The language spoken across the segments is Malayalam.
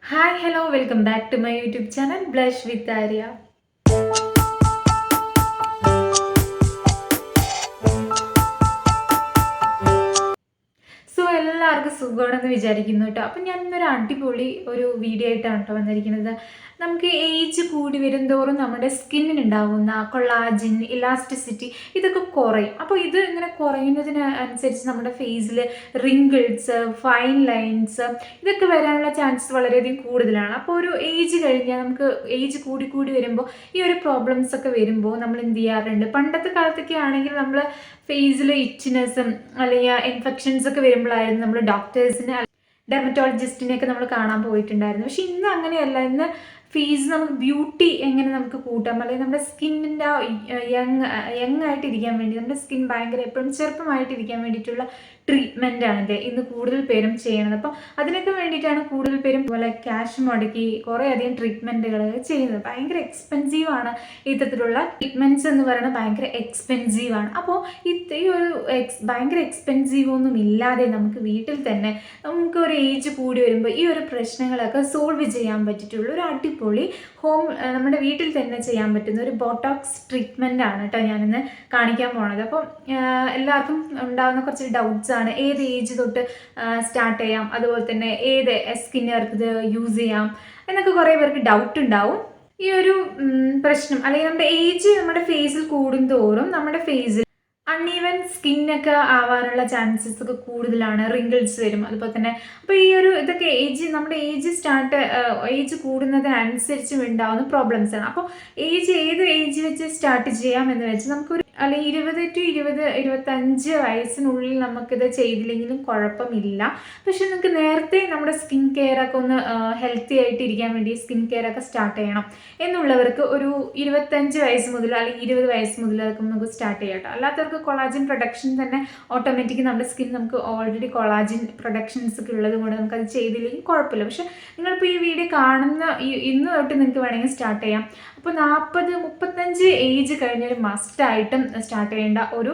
Hi, hello, welcome back to my YouTube channel Blush with Arya. എല്ലാവർക്കും സുഖമാണെന്ന് വിചാരിക്കുന്നു കേട്ടോ. അപ്പം ഞാൻ ഇന്നൊരു അടിപൊളി ഒരു വീഡിയോ ആയിട്ടാണ് കേട്ടോ വന്നിരിക്കുന്നത്. നമുക്ക് ഏജ് കൂടി വരുംതോറും നമ്മുടെ സ്കിന്നിനുണ്ടാകുന്ന കൊളാജിൻ, ഇലാസ്റ്റിസിറ്റി ഇതൊക്കെ കുറയും. അപ്പോൾ ഇത് ഇങ്ങനെ കുറയുന്നതിന് അനുസരിച്ച് നമ്മുടെ ഫേസിൽ റിങ്കിൾസ്, ഫൈൻ ലൈൻസ് ഇതൊക്കെ വരാനുള്ള ചാൻസസ് വളരെയധികം കൂടുതലാണ്. അപ്പോൾ ഒരു ഏജ് കഴിഞ്ഞാൽ നമുക്ക് ഏജ് കൂടി കൂടി വരുമ്പോൾ ഈ ഒരു പ്രോബ്ലംസ് ഒക്കെ വരുമ്പോൾ നമ്മൾ എന്ത് ചെയ്യാറുണ്ട്? പണ്ടത്തെ കാലത്തൊക്കെ ആണെങ്കിൽ നമ്മൾ ഫേസിൽ ഇച്ചിനെസ്സും അല്ലെങ്കിൽ ഇൻഫെക്ഷൻസ് ഒക്കെ വരുമ്പോഴായിരുന്നു നമ്മൾ ഡോക്ടേഴ്സിനെ ഡെർമറ്റോളജിസ്റ്റിനെയൊക്കെ നമ്മൾ കാണാൻ പോയിട്ടുണ്ടായിരുന്നു. പക്ഷെ ഇന്ന് അങ്ങനെയല്ല. ഇന്ന് ഫേസ് നമുക്ക് ബ്യൂട്ടി എങ്ങനെ നമുക്ക് കൂട്ടാം, അല്ലെങ്കിൽ നമ്മുടെ സ്കിന്നിൻ്റെ യങ് ആയിട്ടിരിക്കാൻ വേണ്ടി, നമ്മുടെ സ്കിൻ ഭയങ്കര എപ്പോഴും ചെറുപ്പമായിട്ടിരിക്കാൻ വേണ്ടിയിട്ടുള്ള ട്രീറ്റ്മെൻറ്റാണ് ഇന്ന് കൂടുതൽ പേരും ചെയ്യണത്. അപ്പം അതിനൊക്കെ വേണ്ടിയിട്ടാണ് കൂടുതൽ പേരും പോലെ ക്യാഷ് മുടക്കി കുറേ അധികം ട്രീറ്റ്മെൻറ്റുകൾ ചെയ്യുന്നത്. ഭയങ്കര എക്സ്പെൻസീവാണ് ഇത്തരത്തിലുള്ള ട്രീറ്റ്മെൻറ്റ്സ് എന്ന് പറയുന്നത്, ഭയങ്കര എക്സ്പെൻസീവാണ്. അപ്പോൾ ഈ ഒരു ഭയങ്കര എക്സ്പെൻസീവ് ഒന്നും ഇല്ലാതെ നമുക്ക് വീട്ടിൽ തന്നെ നമുക്ക് ഒരു ഏജ് കൂടി വരുമ്പോൾ ഈ ഒരു പ്രശ്നങ്ങളൊക്കെ സോൾവ് ചെയ്യാൻ പറ്റിയിട്ടുള്ള ഒരു അടിപൊളി നമ്മുടെ വീട്ടിൽ തന്നെ ചെയ്യാൻ പറ്റുന്ന ഒരു ബോട്ടോക്സ് ട്രീറ്റ്മെൻ്റ് ആണ് കേട്ടോ ഞാനിന്ന് കാണിക്കാൻ പോണത്. അപ്പം എല്ലാവർക്കും ഉണ്ടാകുന്ന കുറച്ച് ഡൗട്ട്സ് ആണ്. ഏത് ഏജ് തൊട്ട് സ്റ്റാർട്ട് ചെയ്യാം, അതുപോലെ തന്നെ ഏത് സ്കിന്നുകാർക്ക് ഇത് യൂസ് ചെയ്യാം എന്നൊക്കെ കുറേ പേർക്ക് ഡൗട്ട് ഉണ്ടാവും. ഈ ഒരു പ്രശ്നം അല്ലെങ്കിൽ നമ്മുടെ ഏജ് നമ്മുടെ ഫേസിൽ കൂടുന്തോറും നമ്മുടെ ഫേസിൽ അൺഈവൻ സ്കിന്നൊക്കെ ആവാനുള്ള ചാൻസസ് ഒക്കെ കൂടുതലാണ്. റിങ്കിൾസ് വരും, അതുപോലെ തന്നെ. അപ്പോൾ ഈ ഒരു ഇതൊക്കെ നമ്മുടെ ഏജ് കൂടുന്നതിനനുസരിച്ചും ഉണ്ടാകുന്ന പ്രോബ്ലംസ് ആണ്. അപ്പോൾ ഏത് ഏജ് വെച്ച് സ്റ്റാർട്ട് ചെയ്യാം എന്ന് വെച്ച് നമുക്കൊരു അല്ലെങ്കിൽ 20 to 25 വയസ്സിനുള്ളിൽ നമുക്കിത് ചെയ്തില്ലെങ്കിലും കുഴപ്പമില്ല. പക്ഷെ നിങ്ങൾക്ക് നേരത്തെ നമ്മുടെ സ്കിൻ കെയർ ഒക്കെ ഒന്ന് ഹെൽത്തി ആയിട്ട് ഇരിക്കാൻ വേണ്ടി സ്കിൻ കെയർ ഒക്കെ സ്റ്റാർട്ട് ചെയ്യണം എന്നുള്ളവർക്ക് ഒരു 25 വയസ്സ് മുതൽ അല്ലെങ്കിൽ 20 വയസ്സ് മുതൽ അതൊക്കെ നമുക്ക് സ്റ്റാർട്ട് ചെയ്യാം കേട്ടോ. അല്ലാത്തവർക്ക് കൊളാജിൻ പ്രൊഡക്ഷൻ തന്നെ ഓട്ടോമാറ്റിക് നമ്മുടെ സ്കിൻ നമുക്ക് ഓൾറെഡി കൊളാജിൻ പ്രൊഡക്ഷൻസ് ഒക്കെ ഉള്ളത് കൊണ്ട് നമുക്കത് ചെയ്തില്ലെങ്കിൽ കുഴപ്പമില്ല. പക്ഷെ നിങ്ങളിപ്പോൾ ഈ വീഡിയോ കാണുന്ന ഇന്ന് തൊട്ട് നിങ്ങൾക്ക് വേണമെങ്കിൽ സ്റ്റാർട്ട് ചെയ്യാം. അപ്പോൾ 40-35 ഏജ് കഴിഞ്ഞൊരു മസ്റ്റായിട്ടും സ്റ്റാർട്ട് ചെയ്യേണ്ട ഒരു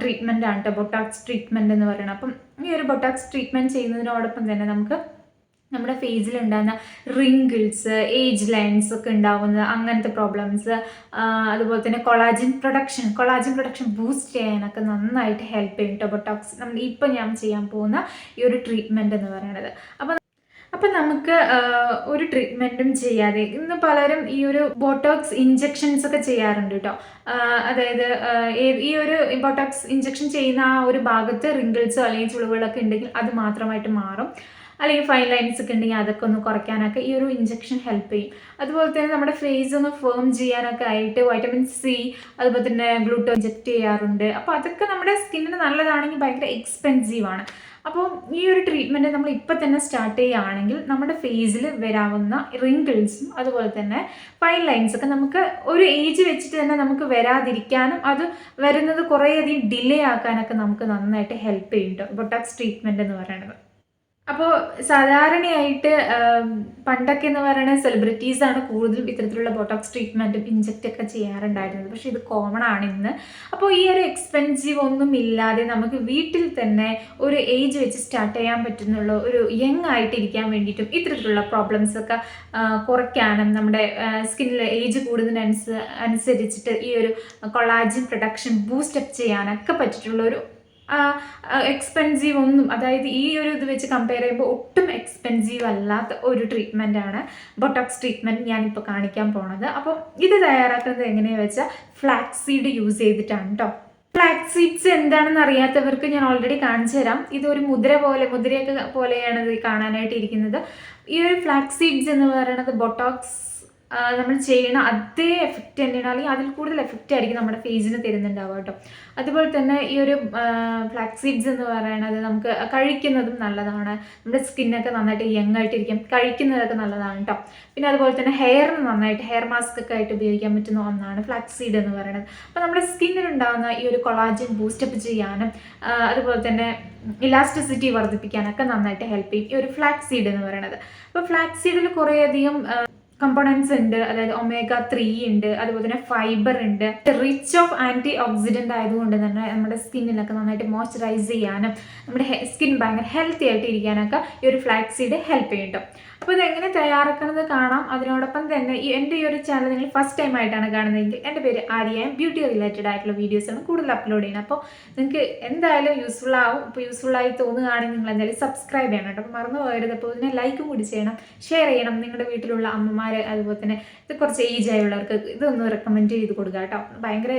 ട്രീറ്റ്മെൻ്റ് ആണ് കേട്ടോ ബൊട്ടോക്സ് ട്രീറ്റ്മെൻറ്റ് എന്ന് പറയുന്നത്. അപ്പം ഈ ഒരു ബൊട്ടോക്സ് ട്രീറ്റ്മെൻറ്റ് ചെയ്യുന്നതിനോടൊപ്പം തന്നെ നമുക്ക് നമ്മുടെ ഫേസിൽ ഉണ്ടാകുന്ന റിങ്കിൾസ്, ഏജ് ലൈൻസ് ഒക്കെ ഉണ്ടാകുന്നത്, അങ്ങനത്തെ പ്രോബ്ലംസ്, അതുപോലെ തന്നെ കൊളാജിൻ പ്രൊഡക്ഷൻ ബൂസ്റ്റ് ചെയ്യാനൊക്കെ നന്നായിട്ട് ഹെൽപ്പ് ചെയ്യും കേട്ടോ ബൊട്ടോക്സ്. ഇപ്പം ഞാൻ ചെയ്യാൻ പോകുന്ന ഈ ഒരു ട്രീറ്റ്മെൻറ്റ് എന്ന് പറയുന്നത്. അപ്പം നമുക്ക് ഒരു ട്രീറ്റ്മെൻറ്റും ചെയ്യാതെ ഇന്ന് പലരും ഈ ഒരു ബോട്ടോക്സ് ഇഞ്ചെക്ഷൻസ് ഒക്കെ ചെയ്യാറുണ്ട് കേട്ടോ. അതായത് ഈ ഒരു ബോട്ടോക്സ് ഇഞ്ചെക്ഷൻ ചെയ്യുന്ന ആ ഒരു ഭാഗത്ത് റിങ്കിൾസോ അല്ലെങ്കിൽ ചുളിവുകളൊക്കെ ഉണ്ടെങ്കിൽ അത് മാത്രമായിട്ട് മാറും. അല്ലെങ്കിൽ ഫൈൻ ലൈൻസ് ഒക്കെ ഉണ്ടെങ്കിൽ അതൊക്കെ ഒന്ന് കുറയ്ക്കാനൊക്കെ ഈ ഒരു ഇഞ്ചെക്ഷൻ ഹെൽപ്പ് ചെയ്യും. അതുപോലെ തന്നെ നമ്മുടെ ഫേസ് ഒന്ന് ഫേം ചെയ്യാനൊക്കെ ആയിട്ട് വൈറ്റമിൻ സി, അതുപോലെ തന്നെ ഗ്ലൂട്ടോ ഇഞ്ചെക്ട് ചെയ്യാറുണ്ട്. അപ്പോൾ അതൊക്കെ നമ്മുടെ സ്കിന്നിന് നല്ലതാണെങ്കിൽ ഭയങ്കര എക്സ്പെൻസീവാണ്. അപ്പോൾ ഈ ഒരു ട്രീറ്റ്മെൻറ്റ് നമ്മൾ ഇപ്പം തന്നെ സ്റ്റാർട്ട് ചെയ്യുകയാണെങ്കിൽ നമ്മുടെ ഫേസിൽ വരാവുന്ന റിങ്കിൾസും അതുപോലെ തന്നെ ഫൈൻ ലൈൻസൊക്കെ നമുക്ക് ഒരു ഏജ് വെച്ചിട്ട് തന്നെ നമുക്ക് വരാതിരിക്കാനും അത് വരുന്നത് കുറേയധികം ഡിലേ ആക്കാനൊക്കെ നമുക്ക് നന്നായിട്ട് ഹെൽപ്പ് ചെയ്യും കേട്ടോ ബൊട്ടോക്സ് ട്രീറ്റ്മെൻറ്റ് എന്ന് പറയുന്നത്. അപ്പോൾ സാധാരണയായിട്ട് പണ്ടൊക്കെ എന്ന് പറയുന്നത് സെലിബ്രിറ്റീസാണ് കൂടുതലും ഇത്തരത്തിലുള്ള ബോട്ടോക്സ് ട്രീറ്റ്മെൻറ്റും ഇഞ്ചക്റ്റ് ഒക്കെ ചെയ്യാറുണ്ടായിരുന്നത്. പക്ഷേ ഇത് കോമൺ ആണ് ഇന്ന്. അപ്പോൾ ഈ ഒരു എക്സ്പെൻസീവ് ഒന്നും ഇല്ലാതെ നമുക്ക് വീട്ടിൽ തന്നെ ഒരു ഏജ് വെച്ച് സ്റ്റാർട്ട് ചെയ്യാൻ പറ്റുന്നുള്ള ഒരു യങ് ആയിട്ടിരിക്കാൻ വേണ്ടിയിട്ടും ഇത്തരത്തിലുള്ള പ്രോബ്ലംസ് ഒക്കെ കുറയ്ക്കാനും നമ്മുടെ സ്കിന്നിൽ ഏജ് കൂടുന്നതിനനുസരിച്ചിട്ട് ഈ ഒരു കൊളാജിൻ പ്രൊഡക്ഷൻ ബൂസ്റ്റപ്പ് ചെയ്യാനൊക്കെ പറ്റിയിട്ടുള്ള ഒരു എക്സ്പെൻസീവ് ഒന്നും, അതായത് ഈ ഒരു ഇത് വെച്ച് കമ്പയർ ചെയ്യുമ്പോൾ ഒട്ടും എക്സ്പെൻസീവ് അല്ലാത്ത ഒരു ട്രീറ്റ്മെൻ്റ് ആണ് ബൊട്ടോക്സ് ട്രീറ്റ്മെൻറ്റ് ഞാനിപ്പോൾ കാണിക്കാൻ പോണത്. അപ്പോൾ ഇത് തയ്യാറാക്കുന്നത് എങ്ങനെയാണെന്ന് വെച്ചാൽ ഫ്ലാക്സ് സീഡ് യൂസ് ചെയ്തിട്ടാണ് കേട്ടോ. ഫ്ലാക്സ് സീഡ്സ് എന്താണെന്ന് അറിയാത്തവർക്ക് ഞാൻ ഓൾറെഡി കാണിച്ചു തരാം. ഇതൊരു മുദ്രയൊക്കെ പോലെയാണ് ഇത് കാണാനായിട്ട് ഇരിക്കുന്നത്. ഈ ഒരു ഫ്ലാക്സ് സീഡ്സ് എന്ന് പറയുന്നത് ബൊട്ടോക്സ് നമ്മൾ ചെയ്യുന്ന അതേ എഫക്റ്റ് തന്നെയാണ്, അല്ലെങ്കിൽ അതിൽ കൂടുതൽ എഫക്റ്റ് ആയിരിക്കും നമ്മുടെ ഫേസിന് തരുന്നുണ്ടാവുക കേട്ടോ. അതുപോലെ തന്നെ ഈ ഒരു ഫ്ലാക്സ് സീഡ്സ് എന്ന് പറയുന്നത് നമുക്ക് കഴിക്കുന്നതും നല്ലതാണ്. നമ്മുടെ സ്കിന്നൊക്കെ നന്നായിട്ട് യങ് ആയിട്ടിരിക്കും. കഴിക്കുന്നതൊക്കെ നല്ലതാണ് കേട്ടോ. പിന്നെ അതുപോലെ തന്നെ ഹെയറിന് നന്നായിട്ട് ഹെയർ മാസ്ക് ഒക്കെ ആയിട്ട് ഉപയോഗിക്കാൻ പറ്റുന്ന ഒന്നാണ് ഫ്ലാക്സ് സീഡ് എന്ന് പറയുന്നത്. അപ്പോൾ നമ്മുടെ സ്കിന്നിനുണ്ടാകുന്ന ഈ ഒരു കൊളാജിൻ ബൂസ്റ്റപ്പ് ചെയ്യാനും അതുപോലെ തന്നെ ഇലാസ്റ്റിസിറ്റി വർദ്ധിപ്പിക്കാനൊക്കെ നന്നായിട്ട് ഹെൽപ്പ് ചെയ്യും ഈ ഒരു ഫ്ലാക്സ് സീഡ് എന്ന് പറയുന്നത്. അപ്പോൾ ഫ്ലാക്സ് സീഡിൽ കുറേയധികം കമ്പോണൻസ് ഉണ്ട്. അതായത് omega 3 ഉണ്ട്, അതുപോലെ തന്നെ ഫൈബർ ഉണ്ട്. റിച്ച് ഓഫ് ആൻറ്റി ഓക്സിഡൻ്റ് ആയതുകൊണ്ട് തന്നെ നമ്മുടെ സ്കിന്നിനൊക്കെ നന്നായിട്ട് മോയ്സ്ചറൈസ് ചെയ്യാനും നമ്മുടെ സ്കിൻ ഭയങ്കര ഹെൽത്തി ആയിട്ട് ഇരിക്കാനൊക്കെ ഈ ഒരു ഫ്ലാക്സ് സീഡ് ഹെൽപ്പ് ചെയ്യും കേട്ടോ. അപ്പോൾ ഇതെങ്ങനെ തയ്യാറാക്കുന്നത് കാണാം. അതിനോടൊപ്പം തന്നെ എൻ്റെ ഈ ഒരു ചാനൽ നിങ്ങൾ ഫസ്റ്റ് ടൈം ആയിട്ടാണ് കാണുന്നതെങ്കിൽ എൻ്റെ പേര് ആര്യ. ബ്യൂട്ടി റിലേറ്റഡ് ആയിട്ടുള്ള വീഡിയോസാണ് കൂടുതൽ അപ്ലോഡ് ചെയ്യുന്നത്. അപ്പോൾ നിങ്ങൾക്ക് എന്തായാലും യൂസ്ഫുൾ ആവും. ഇപ്പോൾ യൂസ്ഫുൾ ആയി തോന്നുകയാണെങ്കിൽ നിങ്ങൾ എന്തായാലും സബ്സ്ക്രൈബ് ചെയ്യണം കേട്ടോ. അപ്പോൾ മറന്നു പോകരുത്. അപ്പോൾ ഇതിനെ ലൈക്കും കൂടി ചെയ്യണം, ഷെയർ ചെയ്യണം. നിങ്ങളുടെ വീട്ടിലുള്ള അമ്മമാർ, അതുപോലെ തന്നെ ഇത് കുറച്ച് ഏജ് ആയുള്ളവർക്ക് ഇതൊന്ന് റെക്കമെൻഡ് ചെയ്ത് കൊടുക്കുക കേട്ടോ. ഭയങ്കര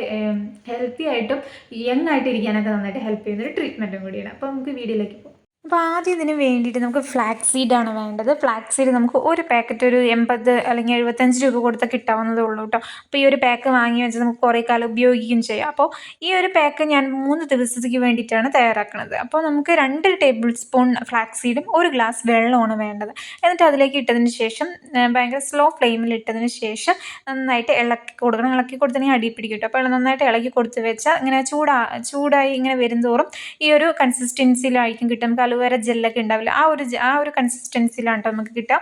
ഹെൽത്തി ആയിട്ടും യങ് ആയിട്ട് ഇരിക്കാനൊക്കെ നന്നായിട്ട് ഹെൽപ്പ് ചെയ്യുന്നൊരു ട്രീറ്റ്മെൻറ്റും കൂടിയാണ്. അപ്പോൾ നമുക്ക് വീഡിയോയിലേക്ക് പോകാം. അപ്പോൾ ആദ്യം ഇതിന് വേണ്ടിയിട്ട് നമുക്ക് ഫ്ലാക്സ് സീഡാണ് വേണ്ടത്. ഫ്ലാക്സ് സീഡ് നമുക്ക് ഒരു പാക്കറ്റ് ഒരു 80 അല്ലെങ്കിൽ 75 രൂപ കൊടുത്താൽ കിട്ടാവുന്നതേ ഉള്ളൂ കേട്ടോ. അപ്പോൾ ഈ ഒരു പാക്ക് വാങ്ങി വെച്ച് നമുക്ക് കുറേ കാലം ഉപയോഗിക്കുകയും ചെയ്യാം. അപ്പോൾ ഈ ഒരു പാക്ക് ഞാൻ 3 ദിവസത്തേക്ക് വേണ്ടിയിട്ടാണ് തയ്യാറാക്കുന്നത്. അപ്പോൾ നമുക്ക് 2 ടേബിൾ സ്പൂൺ ഫ്ലാക്സ് സീഡും 1 ഗ്ലാസ് വെള്ളമാണ് വേണ്ടത്. എന്നിട്ട് അതിലേക്ക് ഇട്ടതിന് ശേഷം ഭയങ്കര സ്ലോ ഫ്ലെയിമിൽ ഇട്ടതിന് ശേഷം നന്നായിട്ട് ഇളക്കി കൊടുക്കണം. ഇളക്കി കൊടുത്തിട്ടുണ്ടെങ്കിൽ അടി പിടിക്കും കേട്ടോ. അപ്പോൾ നന്നായിട്ട് ഇളക്കി കൊടുത്ത് വെച്ചാൽ ഇങ്ങനെ ചൂടായി ഇങ്ങനെ വരുന്തോറും ഈ ഒരു കൺസിസ്റ്റൻസിയിലായിരിക്കും കിട്ടും. നമുക്ക് അലുവേര ജെല്ലൊക്കെ ഉണ്ടാവില്ല, ആ ഒരു കൺസിസ്റ്റൻസിയിലാണ് കേട്ടോ നമുക്ക് കിട്ടുക.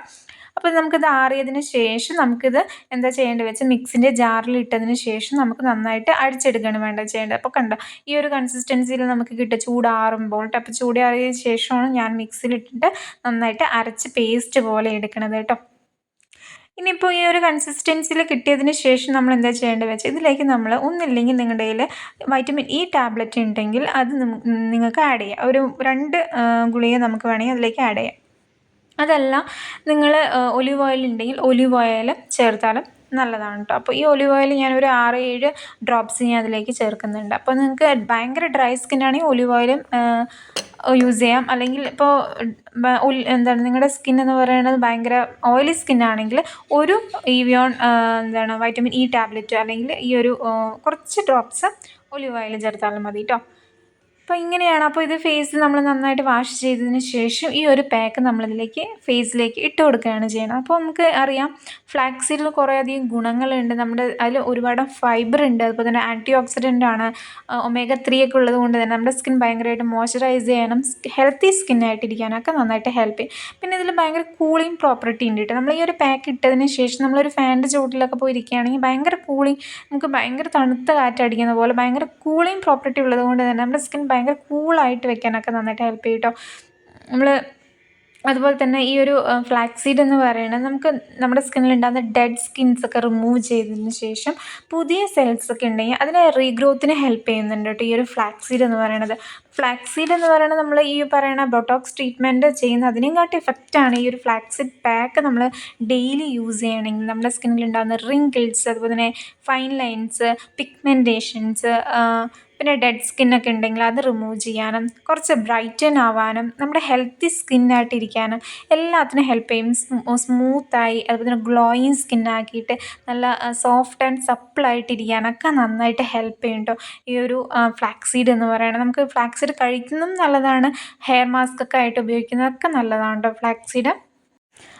അപ്പോൾ നമുക്കിത് ആറിയതിന് ശേഷം നമുക്കിത് എന്താ ചെയ്യേണ്ടത് വെച്ചാൽ മിക്സിൻ്റെ ജാറിൽ ഇട്ടതിന് ശേഷം നമുക്ക് നന്നായിട്ട് അടിച്ചെടുക്കുകയാണ് ചെയ്യേണ്ടത്. അപ്പോൾ കണ്ടോ ഈ ഒരു കൺസിസ്റ്റൻസിയിൽ നമുക്ക് കിട്ടുക ചൂടാറുമ്പോൾ. അപ്പോൾ ചൂടാറിയതിന് ശേഷമാണ് ഞാൻ മിക്സിയിലിട്ടിട്ട് നന്നായിട്ട് അരച്ച് പേസ്റ്റ് പോലെ എടുക്കണത് കേട്ടോ. ഇനിയിപ്പോൾ ഈ ഒരു കൺസിസ്റ്റൻസിയിൽ കിട്ടിയതിന് ശേഷം നമ്മൾ എന്താ ചെയ്യേണ്ടത് വെച്ചാൽ ഇതിലേക്ക് നമ്മൾ ഒന്നില്ലെങ്കിൽ നിങ്ങളുടെ കയ്യിൽ വൈറ്റമിൻ ഇ ടാബ്ലറ്റ് ഉണ്ടെങ്കിൽ അത് നിങ്ങൾക്ക് ആഡ് ചെയ്യാം. ഒരു 2 ഗുളിക നമുക്ക് വേണമെങ്കിൽ അതിലേക്ക് ആഡ് ചെയ്യാം. അതല്ല നിങ്ങൾ ഒലിവ് ഓയിൽ ഉണ്ടെങ്കിൽ ഒലിവ് ഓയിൽ ചേർത്താലും നല്ലതാണ് കേട്ടോ. അപ്പോൾ ഈ ഒലിവ് ഓയിൽ ഞാനൊരു 6-7 ഡ്രോപ്സ് ഞാൻ അതിലേക്ക് ചേർക്കുന്നുണ്ട്. അപ്പോൾ നിങ്ങൾക്ക് ഭയങ്കര ഡ്രൈ സ്കിന്നാണെങ്കിൽ ഒലിവ് ഓയിലും യൂസ് ചെയ്യാം. അല്ലെങ്കിൽ ഇപ്പോൾ എന്താണ് നിങ്ങളുടെ സ്കിൻ എന്ന് പറയുന്നത് ഭയങ്കര ഓയിലി സ്കിന്നാണെങ്കിൽ ഒരു ഇവിയോൺ വൈറ്റമിൻ ഇ ടാബ്ലറ്റ് അല്ലെങ്കിൽ ഈ ഒരു കുറച്ച് ഡ്രോപ്സ് ഒലിവ് ഓയിൽ ചേർത്താലും മതി കേട്ടോ. അപ്പോൾ ഇങ്ങനെയാണ്. അപ്പോൾ ഇത് ഫേസിൽ നമ്മൾ നന്നായിട്ട് വാഷ് ചെയ്തതിന് ശേഷം ഈ ഒരു പാക്ക് നമ്മളിതിലേക്ക് ഫേസിലേക്ക് ഇട്ട് കൊടുക്കുകയാണ് ചെയ്യുന്നത്. അപ്പോൾ നമുക്ക് അറിയാം ഫ്ലാക്സ് സീഡിൽ കുറേയധികം ഗുണങ്ങളുണ്ട്. നമ്മുടെ അതിൽ ഒരുപാട് ഫൈബർ ഉണ്ട്, അതുപോലെ തന്നെ ആൻറ്റി ഓക്സിഡൻ്റ് ആണ്, omega 3 ഒക്കെ ഉള്ളത് കൊണ്ട് തന്നെ നമ്മുടെ സ്കിൻ ഭയങ്കരമായിട്ട് മോയ്സ്ചറൈസ് ചെയ്യാനും ഹെൽത്തി സ്കിന്നായിട്ടിരിക്കാനൊക്കെ നന്നായിട്ട് ഹെൽപ്പ് ചെയ്യും. പിന്നെ ഇതിൽ ഭയങ്കര കൂളിംഗ് പ്രോപ്പർട്ടി ഉണ്ട് കേട്ടോ. നമ്മൾ ഈ ഒരു പാക്ക് ഇട്ടതിന് ശേഷം നമ്മളൊരു ഫാനിൻ്റെ ചുവട്ടിലൊക്കെ പോയി ഇരിക്കുകയാണെങ്കിൽ ഭയങ്കര കൂളിംഗ്, നമുക്ക് ഭയങ്കര തണുത്ത കാറ്റടിക്കുന്ന പോലെ ഭയങ്കര കൂളിംഗ് പ്രോപ്പർട്ടി ഉള്ളത് കൊണ്ട് തന്നെ നമ്മുടെ സ്കിൻ ഭയങ്കര കൂളായിട്ട് വെക്കാനൊക്കെ നന്നായിട്ട് ഹെൽപ്പ് ചെയ്യും കേട്ടോ. നമ്മൾ അതുപോലെ തന്നെ ഈ ഒരു ഫ്ലാക്സ് സീഡ് എന്ന് പറയുന്നത് നമുക്ക് നമ്മുടെ സ്കിന്നിൽ ഉണ്ടാകുന്ന ഡെഡ് സ്കിൻസ് ഒക്കെ റിമൂവ് ചെയ്തതിന് ശേഷം പുതിയ സെൽസ് ഒക്കെ ഉണ്ടെങ്കിൽ അതിനെ റീഗ്രോത്തിന് ഹെൽപ്പ് ചെയ്യുന്നുണ്ട് കേട്ടോ ഈ ഒരു ഫ്ലാക്സ് സീഡ് എന്ന് പറയുന്നത്. ഫ്ലാക്സ് സീഡ് എന്ന് പറയുന്നത് നമ്മൾ ഈ പറയുന്ന ബൊട്ടോക്സ് ട്രീറ്റ്മെൻറ്റ് ചെയ്യുന്ന അതിനെക്കാട്ടി എഫക്റ്റാണ് ഈ ഒരു ഫ്ലാക്സ് സീഡ് പാക്ക് നമ്മൾ ഡെയിലി യൂസ് ചെയ്യണമെങ്കിൽ നമ്മുടെ സ്കിന്നിൽ ഉണ്ടാകുന്ന റിങ്കിൾസ്, അതുപോലെ തന്നെ ഫൈൻ ലൈൻസ്, പിഗ്മെൻറ്റേഷൻസ്, പിന്നെ ഡെഡ് സ്കിന്നൊക്കെ ഉണ്ടെങ്കിൽ അത് റിമൂവ് ചെയ്യാനും കുറച്ച് ബ്രൈറ്റൻ ആവാനും നമ്മുടെ ഹെൽത്തി സ്കിന്നായിട്ടിരിക്കാനും എല്ലാത്തിനും ഹെൽപ്പ് ചെയ്യും. സ്മൂത്തായി അതുപോലെ തന്നെ ഗ്ലോയിങ് സ്കിന്നാക്കിയിട്ട് നല്ല സോഫ്റ്റ് ആൻഡ് സപ്പിളായിട്ടിരിക്കാനൊക്കെ നന്നായിട്ട് ഹെൽപ്പ് ചെയ്യും കേട്ടോ ഈ ഒരു ഫ്ലാക്സ് സീഡ് എന്ന് പറയുന്നത്. നമുക്ക് ഫ്ലാക്സ് സീഡ് കഴിക്കുന്നതും നല്ലതാണ്, ഹെയർ മാസ്ക് ഒക്കെ ആയിട്ട് ഉപയോഗിക്കുന്നതൊക്കെ നല്ലതാണ് കേട്ടോ ഫ്ലാക്സ് സീഡ്.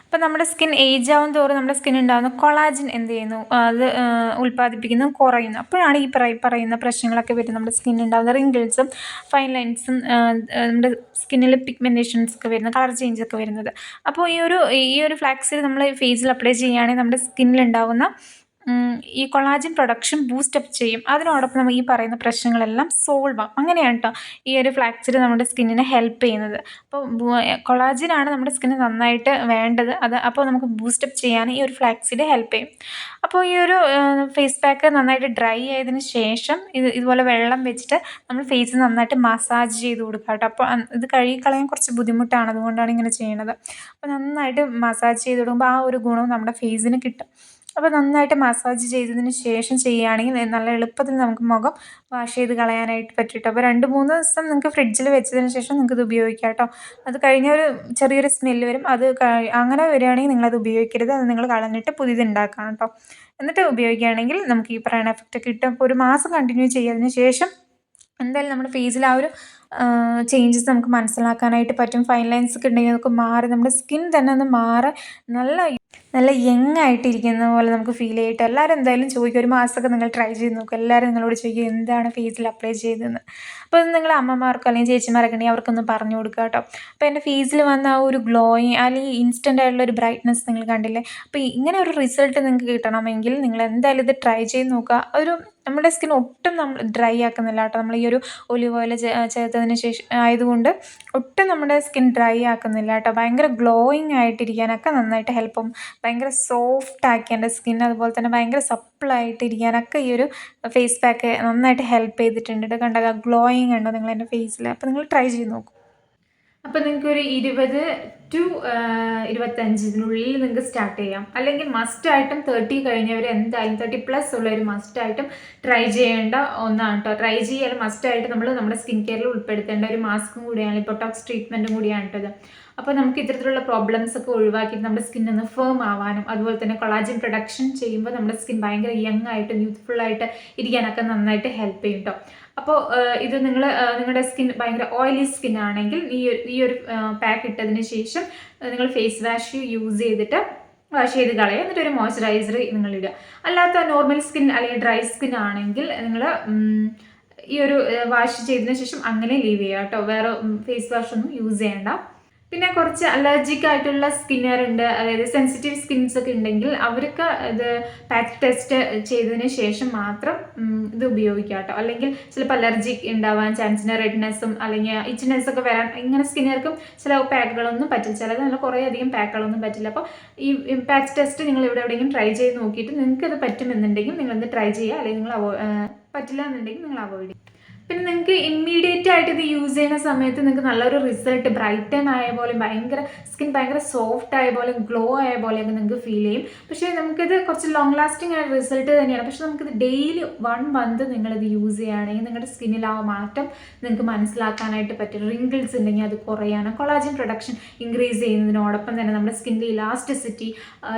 അപ്പോൾ നമ്മുടെ സ്കിൻ ഏജ് ആവും തോറും നമ്മുടെ സ്കിൻ ഉണ്ടാകുന്ന കൊളാജൻ എന്ത് ചെയ്യുന്നു, അത് ഉൽപ്പാദിപ്പിക്കുന്നത് കുറയുന്നു. അപ്പോഴാണ് ഈ പറയുന്ന പ്രശ്നങ്ങളൊക്കെ വരുന്നത്. നമ്മുടെ സ്കിന്നിൽ ഉണ്ടാകുന്ന റിങ്കിൾസും ഫൈൻ ലൈൻസും നമ്മുടെ സ്കിന്നിൽ പിഗ്മെൻറ്റേഷൻസ് ഒക്കെ വരുന്നത്, കളർ ചേഞ്ച് ഒക്കെ വരുന്നത്. അപ്പോൾ ഈ ഒരു ഫ്ലാക്സ് നമ്മൾ ഫേസിൽ അപ്ലൈ ചെയ്യുകയാണെങ്കിൽ നമ്മുടെ സ്കിന്നിൽ ഉണ്ടാകുന്ന ഈ കൊളാജൻ പ്രൊഡക്ഷൻ ബൂസ്റ്റപ്പ് ചെയ്യും. അതിനോടൊപ്പം നമുക്ക് ഈ പറയുന്ന പ്രശ്നങ്ങളെല്ലാം സോൾവ് ആവും. അങ്ങനെയാണ് കേട്ടോ ഈ ഒരു ഫ്ലാക്സ് സീഡ് നമ്മുടെ സ്കിന്നിനെ ഹെൽപ്പ് ചെയ്യുന്നത്. അപ്പോൾ കൊളാജനാണ് നമ്മുടെ സ്കിന്നിന് നന്നായിട്ട് വേണ്ടത്. അപ്പോൾ നമുക്ക് ബൂസ്റ്റപ്പ് ചെയ്യാൻ ഈ ഒരു ഫ്ലാക്സ് സീഡ് ഹെൽപ്പ് ചെയ്യും. അപ്പോൾ ഈ ഒരു ഫേസ് പാക്ക് നന്നായിട്ട് ഡ്രൈ ആയതിനു ശേഷം ഇതുപോലെ വെള്ളം വെച്ചിട്ട് നമ്മൾ ഫേസ് നന്നായിട്ട് മസാജ് ചെയ്ത് കൊടുക്കുക കേട്ടോ. അപ്പോൾ ഇത് കഴുകിക്കളയാൻ കുറച്ച് ബുദ്ധിമുട്ടാണ്, അതുകൊണ്ടാണ് ഇങ്ങനെ ചെയ്യണത്. അപ്പോൾ നന്നായിട്ട് മസാജ് ചെയ്ത് കൊടുക്കുമ്പോൾ ആ ഒരു ഗുണവും നമ്മുടെ ഫേസിന് കിട്ടും. അപ്പോൾ നന്നായിട്ട് മസാജ് ചെയ്തതിന് ശേഷം ചെയ്യുകയാണെങ്കിൽ നല്ല എളുപ്പത്തിൽ നമുക്ക് മുഖം വാഷ് ചെയ്ത് കളയാനായിട്ട് പറ്റും കേട്ടോ. അപ്പോൾ 2-3 ദിവസം നിങ്ങൾക്ക് ഫ്രിഡ്ജിൽ വെച്ചതിന് ശേഷം നിങ്ങൾക്കിത് ഉപയോഗിക്കാം കേട്ടോ. അത് കഴിഞ്ഞ ഒരു ചെറിയൊരു സ്മെല്ല് വരും, അത് അങ്ങനെ വരികയാണെങ്കിൽ നിങ്ങളത് ഉപയോഗിക്കരുത്, അത് നിങ്ങൾ കളഞ്ഞിട്ട് പുതിയത് ഉണ്ടാക്കണം കേട്ടോ. എന്നിട്ട് ഉപയോഗിക്കുകയാണെങ്കിൽ നമുക്ക് ഈ പറയുന്ന എഫക്റ്റ് കിട്ടും. അപ്പോൾ 1 മാസം കണ്ടിന്യൂ ചെയ്തതിന് ശേഷം എന്തായാലും നമ്മുടെ ഫേസിൽ ആ ഒരു ചേഞ്ചസ് നമുക്ക് മനസ്സിലാക്കാനായിട്ട് പറ്റും. ഫൈൻ ലൈൻസ് ഒക്കെ ഉണ്ടെങ്കിൽ അതൊക്കെ മാറി നമ്മുടെ സ്കിൻ തന്നെ ഒന്ന് മാറി നല്ല നല്ല യങ് ആയിട്ടിരിക്കുന്ന പോലെ നമുക്ക് ഫീൽ ചെയ്തിട്ട് എല്ലാവരും എന്തായാലും ചോദിക്കും. ഒരു മാസമൊക്കെ നിങ്ങൾ ട്രൈ ചെയ്ത് നോക്കും. എല്ലാവരും നിങ്ങളോട് ചോദിക്കും എന്താണ് ഫേസിൽ അപ്ലൈ ചെയ്തതെന്ന്. അപ്പോൾ അത് നിങ്ങൾ അമ്മമാർക്കോ അല്ലെങ്കിൽ ചേച്ചിമാരൊക്കെ ഉണ്ടെങ്കിൽ അവർക്കൊന്ന് പറഞ്ഞു കൊടുക്കുക കേട്ടോ. അപ്പോൾ എൻ്റെ ഫേസിൽ വന്ന ആ ഒരു ഗ്ലോയിങ് അല്ലെങ്കിൽ ഇൻസ്റ്റൻ്റ് ആയിട്ടുള്ള ഒരു ബ്രൈറ്റ്നസ് നിങ്ങൾ കണ്ടില്ലേ. അപ്പോൾ ഇങ്ങനെ ഒരു റിസൾട്ട് നിങ്ങൾക്ക് കിട്ടണമെങ്കിൽ നിങ്ങൾ എന്തായാലും ഇത് ട്രൈ ചെയ്ത് നോക്കുക. നമ്മുടെ സ്കിൻ ഒട്ടും നമ്മൾ ഡ്രൈ ആക്കുന്നില്ല കേട്ടോ. നമ്മൾ ഈ ഒരു ഒലിവ് ഓയിൽ ചേർത്തതിന് ശേഷം ആയതുകൊണ്ട് ഒട്ടും നമ്മുടെ സ്കിൻ ഡ്രൈ ആക്കുന്നില്ല കേട്ടോ. ഭയങ്കര ഗ്ലോയിങ് ആയിട്ടിരിക്കാനൊക്കെ നന്നായിട്ട് ഹെൽപ്പും. ഭയങ്കര സോഫ്റ്റ് ആക്കി എൻ്റെ സ്കിൻ, അതുപോലെ തന്നെ ഭയങ്കര സപ്പിളായിട്ടിരിക്കാനൊക്കെ ഈ ഒരു ഫേസ് പാക്ക് നന്നായിട്ട് ഹെൽപ്പ് ചെയ്തിട്ടുണ്ട്. ഇത് കണ്ടോ, ഗ്ലോയിങ് ഉണ്ടോ നിങ്ങൾ എൻ്റെ ഫേസിൽ. അപ്പോൾ നിങ്ങൾ ട്രൈ ചെയ്ത് നോക്കൂ. അപ്പോൾ നിങ്ങൾക്കൊരു 20 to 25 നിങ്ങൾക്ക് സ്റ്റാർട്ട് ചെയ്യാം. അല്ലെങ്കിൽ മസ്റ്റായിട്ടും 30 കഴിഞ്ഞവർ എന്തായാലും 30+ ഉള്ളവർ മസ്റ്റായിട്ടും ട്രൈ ചെയ്യേണ്ട ഒന്നാണ് കേട്ടോ. ട്രൈ ചെയ്യാൻ മസ്റ്റായിട്ട് നമ്മുടെ സ്കിൻ കെയറിൽ ഉൾപ്പെടുത്തേണ്ട ഒരു മാസ്കും കൂടിയാണ്, ബൊട്ടോക്സ് ട്രീറ്റ്മെൻറ്റും കൂടിയാണ് കേട്ടത്. അപ്പോൾ നമുക്ക് ഇത്തരത്തിലുള്ള പ്രോബ്ലംസ് ഒക്കെ ഒഴിവാക്കിയിട്ട് നമ്മുടെ സ്കിൻ ഒന്ന് ഫേം ആവാനും അതുപോലെ തന്നെ കൊളാജൻ പ്രൊഡക്ഷൻ ചെയ്യുമ്പോൾ നമ്മുടെ സ്കിൻ ഭയങ്കര യങ് ആയിട്ടും യൂത്ത്ഫുള്ളായിട്ട് ഇരിക്കാനൊക്കെ നന്നായിട്ട് ഹെൽപ്പ് ചെയ്യും കേട്ടോ. അപ്പോൾ ഇത് നിങ്ങളുടെ സ്കിൻ ഭയങ്കര ഓയിലി സ്കിൻ ആണെങ്കിൽ ഈ ഒരു പാക്ക് ഇട്ടതിന് ശേഷം നിങ്ങൾ ഫേസ് വാഷ് യൂസ് ചെയ്തിട്ട് വാഷ് ചെയ്ത് കളയുക. എന്നിട്ട് ഒരു മോയ്സ്ചറൈസർ നിങ്ങൾ ഇടുക. അല്ലാത്ത നോർമൽ സ്കിൻ അല്ലെങ്കിൽ ഡ്രൈ സ്കിൻ ആണെങ്കിൽ നിങ്ങൾ ഈ ഒരു വാഷ് ചെയ്തതിന് ശേഷം അങ്ങനെ ലീവ് ചെയ്യുക കേട്ടോ. വേറെ ഫേസ് വാഷ് ഒന്നും യൂസ് ചെയ്യേണ്ട. പിന്നെ കുറച്ച് അലർജിക് ആയിട്ടുള്ള സ്കിന്നറുണ്ട്, അതായത് സെൻസിറ്റീവ് സ്കിൻസ് ഒക്കെ ഉണ്ടെങ്കിൽ അവർക്ക് ഇത് പാച്ച് ടെസ്റ്റ് ചെയ്തതിന് ശേഷം മാത്രം ഇത് ഉപയോഗിക്കുക കേട്ടോ. അല്ലെങ്കിൽ ചിലപ്പോൾ അലർജി ഉണ്ടാവാൻ ചാൻസിന്, റെഡ്നെസ്സും അല്ലെങ്കിൽ ഇച്ച്നെസ് ഒക്കെ വരാൻ ഇങ്ങനെ സ്കിന്നർക്കും ചില പാക്കുകളൊന്നും പറ്റില്ല. ചിലത് നല്ല കുറേ അധികം പാക്കുകളൊന്നും പറ്റില്ല. അപ്പോൾ ഈ പാച്ച് ടെസ്റ്റ് നിങ്ങൾ എവിടെയെങ്കിലും ട്രൈ ചെയ്ത് നോക്കിയിട്ട് നിങ്ങൾക്ക് അത് പറ്റുമെന്നുണ്ടെങ്കിൽ നിങ്ങളത് ട്രൈ ചെയ്യുക. അല്ലെങ്കിൽ നിങ്ങൾ പറ്റില്ല എന്നുണ്ടെങ്കിൽ നിങ്ങൾ അവോയ്ഡ് ചെയ്യുക. പിന്നെ നിങ്ങൾക്ക് ഇമ്മീഡിയറ്റ് ആയിട്ട് ഇത് യൂസ് ചെയ്യുന്ന സമയത്ത് നിങ്ങൾക്ക് നല്ലൊരു റിസൾട്ട്, ബ്രൈറ്റൻ ആയ പോലെ സ്കിൻ ഭയങ്കര സോഫ്റ്റ് ആയ പോലെ ഗ്ലോ ആയ പോലെയൊക്കെ നിങ്ങൾക്ക് ഫീൽ ചെയ്യും. പക്ഷേ നമുക്കിത് കുറച്ച് ലോങ് ലാസ്റ്റിംഗ് ആയ റിസൾട്ട് തന്നെയാണ്. പക്ഷേ നമുക്കിത് ഡെയിലി 1 മന്ത് നിങ്ങളിത് യൂസ് ചെയ്യുകയാണെങ്കിൽ നിങ്ങളുടെ സ്കിന്നിൽ ആ മാറ്റം നിങ്ങൾക്ക് മനസ്സിലാക്കാനായിട്ട് പറ്റും. റിങ്കിൾസ് ഉണ്ടെങ്കിൽ അത് കുറയാനും കൊളാജൻ പ്രൊഡക്ഷൻ ഇൻക്രീസ് ചെയ്യുന്നതിനോടൊപ്പം തന്നെ നമ്മുടെ സ്കിന്നിൻ്റെ ഇലാസ്റ്റിസിറ്റി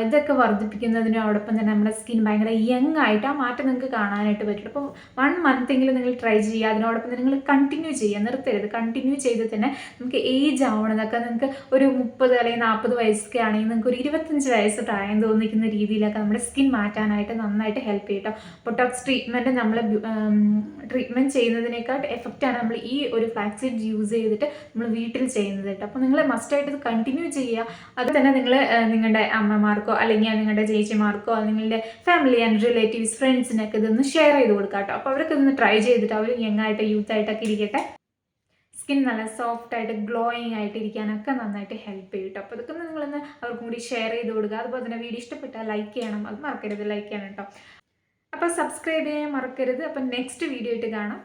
ഇതൊക്കെ വർദ്ധിപ്പിക്കുന്നതിനോടൊപ്പം തന്നെ നമ്മുടെ സ്കിൻ ഭയങ്കര യങ് ആയിട്ട് ആ മാറ്റം നിങ്ങൾക്ക് കാണാനായിട്ട് പറ്റും. അപ്പോൾ 1 മന്തെങ്കിലും നിങ്ങൾ ട്രൈ ചെയ്യുക. അതിനോടൊപ്പം തന്നെ നിങ്ങൾ കണ്ടിന്യൂ ചെയ്യുക, നിർത്തരുത്. കണ്ടിന്യൂ ചെയ്ത് തന്നെ നമുക്ക് ഏജ് ആവണതൊക്കെ നിങ്ങൾക്ക് ഒരു 30 അല്ലെങ്കിൽ 40 വയസ്സൊക്കെ ആണെങ്കിൽ നിങ്ങൾക്ക് ഒരു 25 വയസ്സ് പ്രായം തോന്നിക്കുന്ന രീതിയിലൊക്കെ നമ്മുടെ സ്കിൻ മാറ്റാനായിട്ട് നന്നായിട്ട് ഹെൽപ്പ് ചെയ്യും കേട്ടോ. ബൊട്ടോക്സ് ട്രീറ്റ്മെൻറ്റ് നമ്മൾ ട്രീറ്റ്മെൻറ്റ് ചെയ്യുന്നതിനേക്കാൾ എഫക്റ്റാണ് നമ്മൾ ഈ ഒരു ഫ്ലാക്സീഡ് യൂസ് ചെയ്തിട്ട് നമ്മൾ വീട്ടിൽ ചെയ്യുന്നത് കേട്ടോ. അപ്പോൾ നിങ്ങൾ മസ്റ്റായിട്ട് ഇത് കണ്ടിന്യൂ ചെയ്യുക. അത് തന്നെ നിങ്ങൾ നിങ്ങളുടെ അമ്മമാർക്കോ അല്ലെങ്കിൽ നിങ്ങളുടെ ചേച്ചിമാർക്കോ നിങ്ങളുടെ ഫാമിലി ആൻഡ് റിലേറ്റീവ്സ് ഫ്രണ്ട്സിനൊക്കെ ഇതൊന്ന് ഷെയർ ചെയ്ത് കൊടുക്കുക കേട്ടോ. അപ്പോൾ അവർക്ക് ഇതൊന്ന് ട്രൈ ചെയ്തിട്ട് അവർ യങ്ങായിട്ട് യൂത്തായിട്ടൊക്കെ ഇരിക്കട്ടെ. സ്കിൻ നല്ല സോഫ്റ്റ് ആയിട്ട് ഗ്ലോയിങ് ആയിട്ട് ഇരിക്കാനൊക്കെ നന്നായിട്ട് ഹെൽപ്പ് ചെയ്യും കേട്ടോ. അപ്പോൾ ഇതൊക്കെ നിങ്ങളൊന്ന് അവർക്കും കൂടി ഷെയർ ചെയ്ത് കൊടുക്കുക. അതുപോലെ തന്നെ വീഡിയോ ഇഷ്ടപ്പെട്ടാൽ ലൈക്ക് ചെയ്യണം, അത് മറക്കരുത്, ലൈക്ക് ചെയ്യണം കേട്ടോ. അപ്പോൾ സബ്സ്ക്രൈബ് ചെയ്യാൻ മറക്കരുത്. അപ്പം നെക്സ്റ്റ് വീഡിയോ ആയിട്ട് കാണാം.